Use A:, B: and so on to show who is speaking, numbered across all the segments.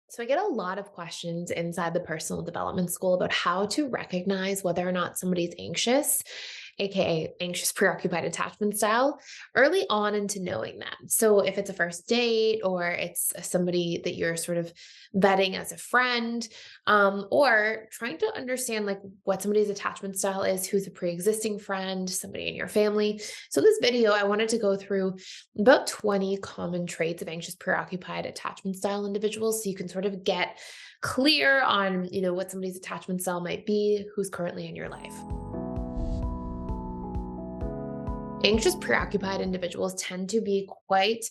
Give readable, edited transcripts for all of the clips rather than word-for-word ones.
A: So I get a lot of questions inside the personal development school about how to recognize whether or not somebody's anxious, aka anxious preoccupied attachment style, early on into knowing that. So if it's a first date or it's somebody that you're sort of vetting as a friend, or trying to understand like what somebody's attachment style is, who's a pre-existing friend, somebody in your family. So in this video, I wanted to go through about 20 common traits of anxious preoccupied attachment style individuals so you can sort of get clear on, what somebody's attachment style might be, who's currently in your life. Anxious preoccupied individuals tend to be quite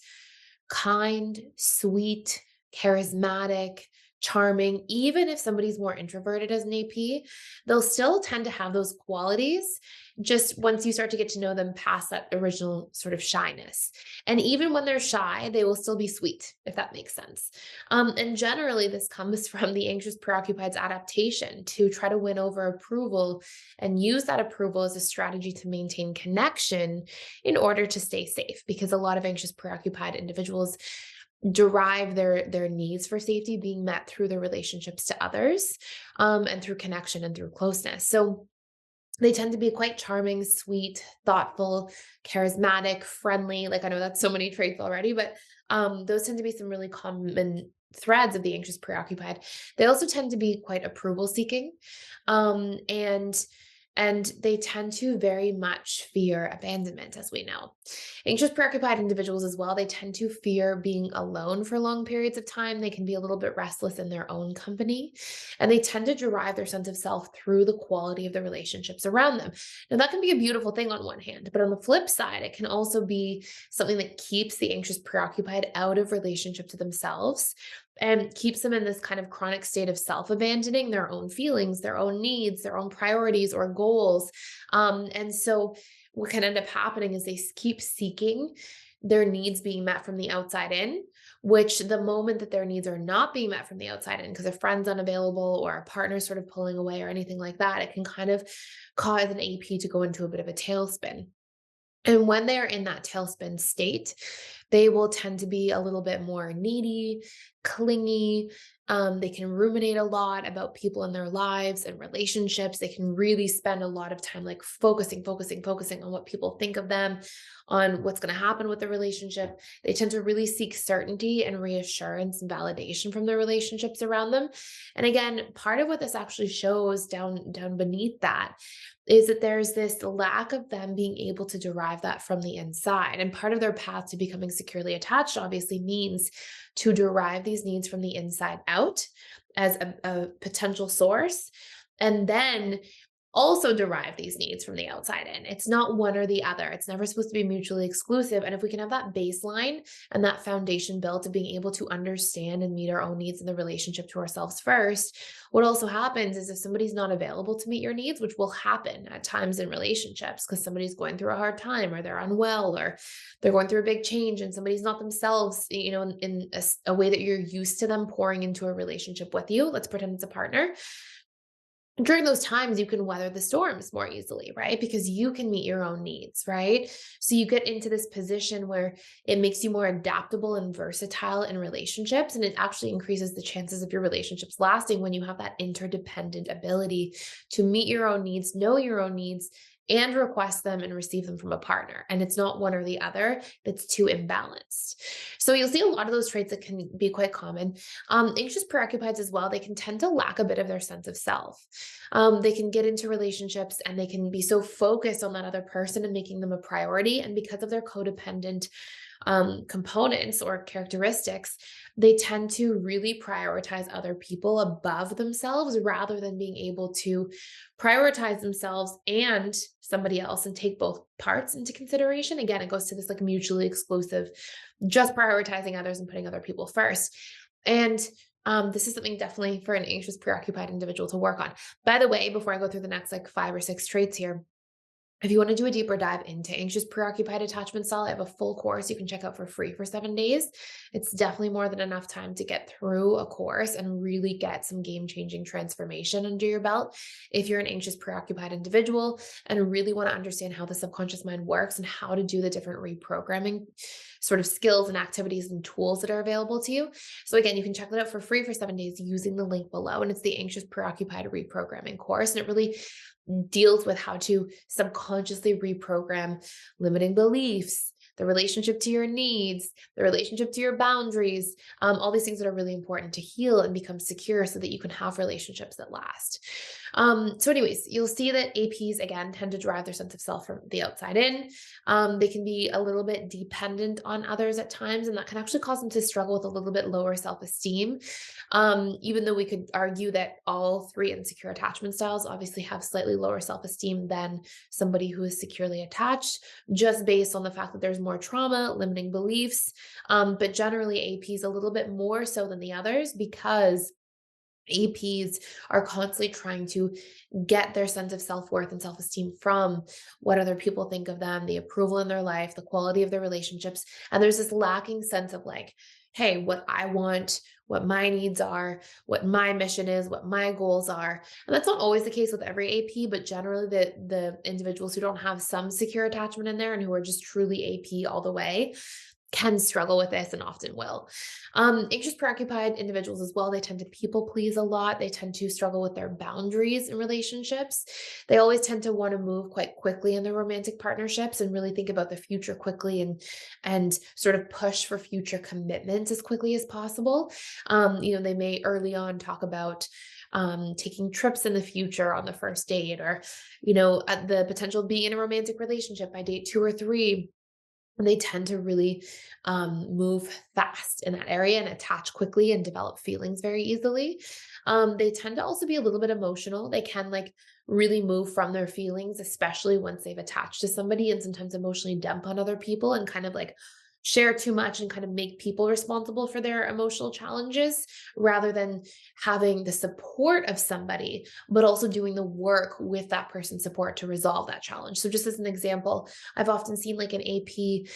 A: kind, sweet, charismatic, charming. Even if somebody's more introverted as an AP, they'll still tend to have those qualities just once you start to get to know them past that original sort of shyness. And even when they're shy, they will still be sweet, if that makes sense. And generally, this comes from the anxious preoccupied's adaptation to try to win over approval and use that approval as a strategy to maintain connection in order to stay safe, because a lot of anxious preoccupied individuals derive their needs for safety being met through their relationships to others, and through connection and through closeness. So they tend to be quite charming, sweet, thoughtful, charismatic, friendly. Like, I know that's so many traits already, but those tend to be some really common threads of the anxious preoccupied. They also tend to be quite approval seeking, um, and and they tend to very much fear abandonment, as we know. Anxious preoccupied individuals as well, they tend to fear being alone for long periods of time. They can be a little bit restless in their own company, and they tend to derive their sense of self through the quality of the relationships around them. Now, that can be a beautiful thing on one hand, but on the flip side, it can also be something that keeps the anxious preoccupied out of relationship to themselves and keeps them in this kind of chronic state of self-abandoning their own feelings, their own needs, their own priorities or goals. And so what can end up happening is they keep seeking their needs being met from the outside in, which the moment that their needs are not being met from the outside in, because a friend's unavailable or a partner's sort of pulling away or anything like that, it can kind of cause an AP to go into a bit of a tailspin. And when they're in that tailspin state, they will tend to be a little bit more needy, clingy. They can ruminate a lot about people in their lives and relationships. They can really spend a lot of time like focusing on what people think of them, on what's going to happen with the relationship. They tend to really seek certainty and reassurance and validation from the relationships around them. And again, part of what this actually shows down beneath that is that there's this lack of them being able to derive that from the inside. And part of their path to becoming securely attached obviously means to derive these needs from the inside out as a potential source. And then also derive these needs from the outside in. It's not one or the other. It's never supposed to be mutually exclusive. And if we can have that baseline and that foundation built of being able to understand and meet our own needs in the relationship to ourselves first, what also happens is if somebody's not available to meet your needs, which will happen at times in relationships because somebody's going through a hard time or they're unwell or they're going through a big change and somebody's not themselves, in a way that you're used to them pouring into a relationship with you. Let's pretend it's a partner. During those times, you can weather the storms more easily, right? Because you can meet your own needs, right? So you get into this position where it makes you more adaptable and versatile in relationships. And it actually increases the chances of your relationships lasting when you have that interdependent ability to meet your own needs, know your own needs, and request them and receive them from a partner. And it's not one or the other that's too imbalanced. So you'll see a lot of those traits that can be quite common. Anxious preoccupieds as well, they can tend to lack a bit of their sense of self. They can get into relationships and they can be so focused on that other person and making them a priority. And because of their codependent components or characteristics, they tend to really prioritize other people above themselves rather than being able to prioritize themselves and somebody else and take both parts into consideration. Again, it goes to this like mutually exclusive, just prioritizing others and putting other people first. And this is something definitely for an anxious, preoccupied individual to work on. By the way, before I go through the next like 5 or 6 traits here, If you want to do a deeper dive into anxious preoccupied attachment style, I have a full course you can check out for free for 7 days. It's definitely more than enough time to get through a course and really get some game changing transformation under your belt. If you're an anxious preoccupied individual and really want to understand how the subconscious mind works and how to do the different reprogramming sort of skills and activities and tools that are available to you. So, again, you can check that out for free for 7 days using the link below. And it's the Anxious Preoccupied Reprogramming course. And it really deals with how to subconsciously reprogram limiting beliefs, the relationship to your needs, the relationship to your boundaries, all these things that are really important to heal and become secure so that you can have relationships that last. So, anyways, you'll see that APs again tend to drive their sense of self from the outside in. They can be a little bit dependent on others at times, and that can actually cause them to struggle with a little bit lower self esteem. Even though we could argue that all three insecure attachment styles obviously have slightly lower self esteem than somebody who is securely attached, just based on the fact that there's more trauma, limiting beliefs. But generally, APs a little bit more so than the others because APs are constantly trying to get their sense of self-worth and self-esteem from what other people think of them, the approval in their life, the quality of their relationships. And there's this lacking sense of like, hey, what I want, what my needs are, what my mission is, what my goals are. And that's not always the case with every AP, but generally the individuals who don't have some secure attachment in there and who are just truly AP all the way can struggle with this and often will. Anxious preoccupied individuals as well, they tend to people please a lot. They tend to struggle with their boundaries in relationships. They always tend to want to move quite quickly in their romantic partnerships and really think about the future quickly and sort of push for future commitments as quickly as possible. They may early on talk about taking trips in the future on the first date or, at the potential of being in a romantic relationship by date 2 or 3. They tend to really move fast in that area and attach quickly and develop feelings very easily. They tend to also be a little bit emotional. They can like really move from their feelings, especially once they've attached to somebody and sometimes emotionally dump on other people and kind of like share too much and kind of make people responsible for their emotional challenges rather than having the support of somebody, but also doing the work with that person's support to resolve that challenge. So, just as an example, I've often seen like an AP,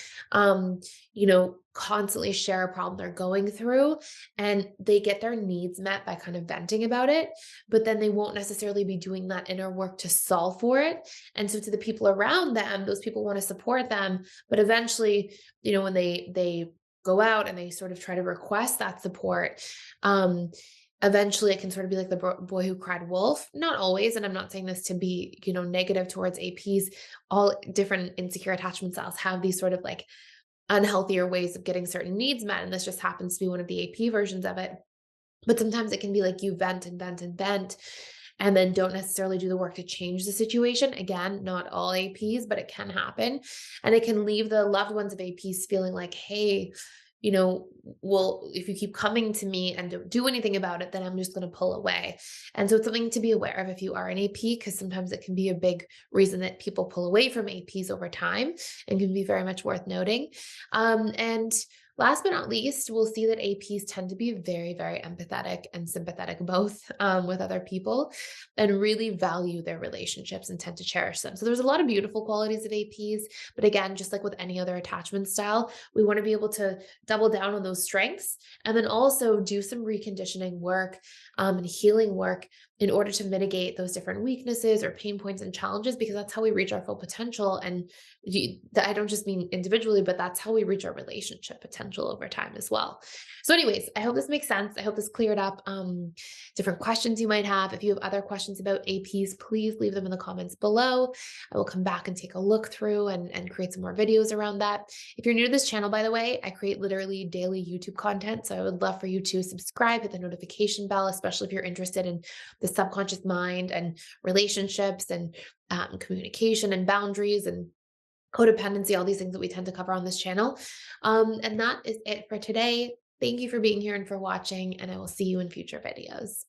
A: constantly share a problem they're going through and they get their needs met by kind of venting about it, but then they won't necessarily be doing that inner work to solve for it. And so to the people around them, those people want to support them, but eventually, when they go out and they sort of try to request that support, eventually it can sort of be like the boy who cried wolf. Not always, and I'm not saying this to be, negative towards APs. All different insecure attachment styles have these sort of like unhealthier ways of getting certain needs met, and this just happens to be one of the AP versions of it. But sometimes it can be like you vent and vent and vent, and then don't necessarily do the work to change the situation. Again, not all APs, but it can happen. And it can leave the loved ones of APs feeling like, hey, well, if you keep coming to me and don't do anything about it, then I'm just going to pull away. And so it's something to be aware of if you are an AP, because sometimes it can be a big reason that people pull away from APs over time and can be very much worth noting. And last but not least, we'll see that APs tend to be very, very empathetic and sympathetic both with other people and really value their relationships and tend to cherish them. So there's a lot of beautiful qualities of APs, but again, just like with any other attachment style, we want to be able to double down on those strengths and then also do some reconditioning work and healing work in order to mitigate those different weaknesses or pain points and challenges, because that's how we reach our full potential. And I don't just mean individually, but that's how we reach our relationship potential over time as well. So anyways, I hope this makes sense. I hope this cleared up different questions you might have. If you have other questions about APs, please leave them in the comments below. I will come back and take a look through and create some more videos around that. If you're new to this channel, by the way, I create literally daily YouTube content. So I would love for you to subscribe, hit the notification bell, especially if you're interested in the subconscious mind and relationships and communication and boundaries and codependency, all these things that we tend to cover on this channel. And that is it for today. Thank you for being here and for watching, and I will see you in future videos.